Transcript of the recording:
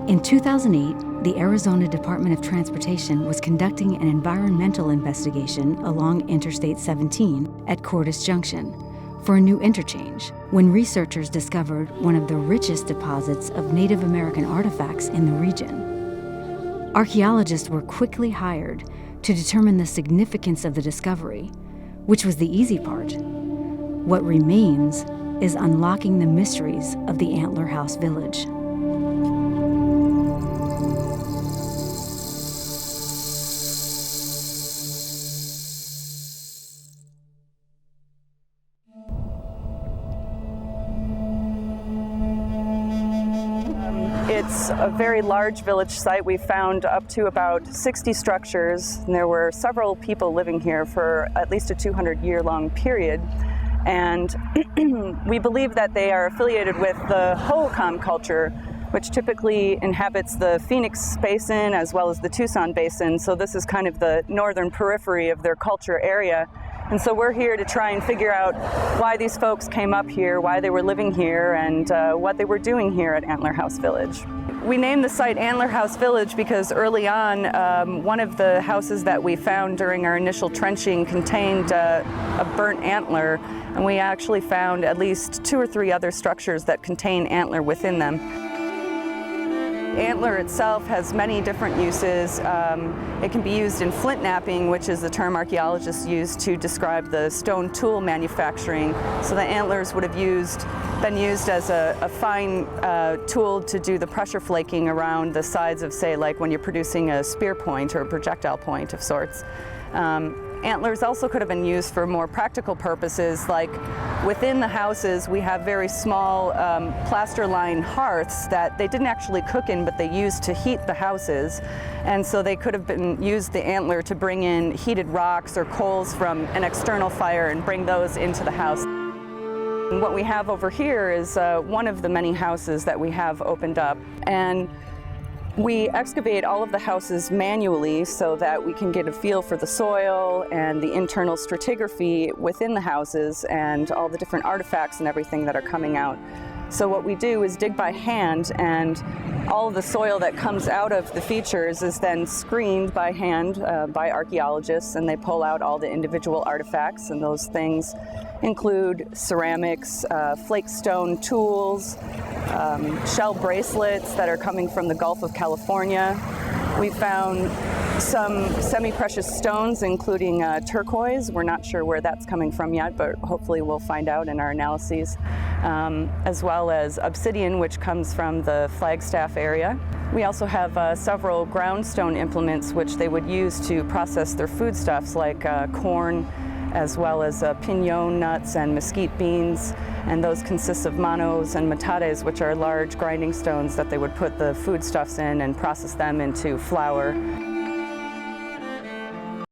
In 2008, the Arizona Department of Transportation was conducting an environmental investigation along Interstate 17 at Cordes Junction for a new interchange when researchers discovered one of the richest deposits of Native American artifacts in the region. Archaeologists were quickly hired to determine the significance of the discovery, which was the easy part. What remains is unlocking the mysteries of the Antler House village. It's a very large village site. We found up to about 60 structures, and there were several people living here for at least a 200-year-long period. And we believe that they are affiliated with the Hohokam culture, which typically inhabits the Phoenix Basin as well as the Tucson Basin. So this is kind of the northern periphery of their culture area. And so we're here to try and figure out why these folks came up here, why they were living here, and what they were doing here at Antler House Village. We named the site Antler House Village because early on, one of the houses that we found during our initial trenching contained a burnt antler, and we actually found at least 2 or 3 other structures that contain antler within them. Antler itself has many different uses. It can be used in flint knapping, which is the term archaeologists use to describe the stone tool manufacturing. So the antlers would have been used as a fine tool to do the pressure flaking around the sides of, say, like when you're producing a spear point or a projectile point of sorts. Antlers also could have been used for more practical purposes, like within the houses we have very small plaster-lined hearths that they didn't actually cook in, but they used to heat the houses. And so they could have used the antler to bring in heated rocks or coals from an external fire and bring those into the house. And what we have over here is one of the many houses that we have opened up. And we excavate all of the houses manually so that we can get a feel for the soil and the internal stratigraphy within the houses and all the different artifacts and everything that are coming out. So what we do is dig by hand, and all of the soil that comes out of the features is then screened by hand by archaeologists, and they pull out all the individual artifacts, and those things include ceramics, flake stone tools, shell bracelets that are coming from the Gulf of California. We found some semi-precious stones, including turquoise. We're not sure where that's coming from yet, but hopefully we'll find out in our analyses, as well as obsidian, which comes from the Flagstaff area. We also have several ground stone implements which they would use to process their foodstuffs, like corn, as well as pinon nuts and mesquite beans, and those consist of manos and matates, which are large grinding stones that they would put the foodstuffs in and process them into flour.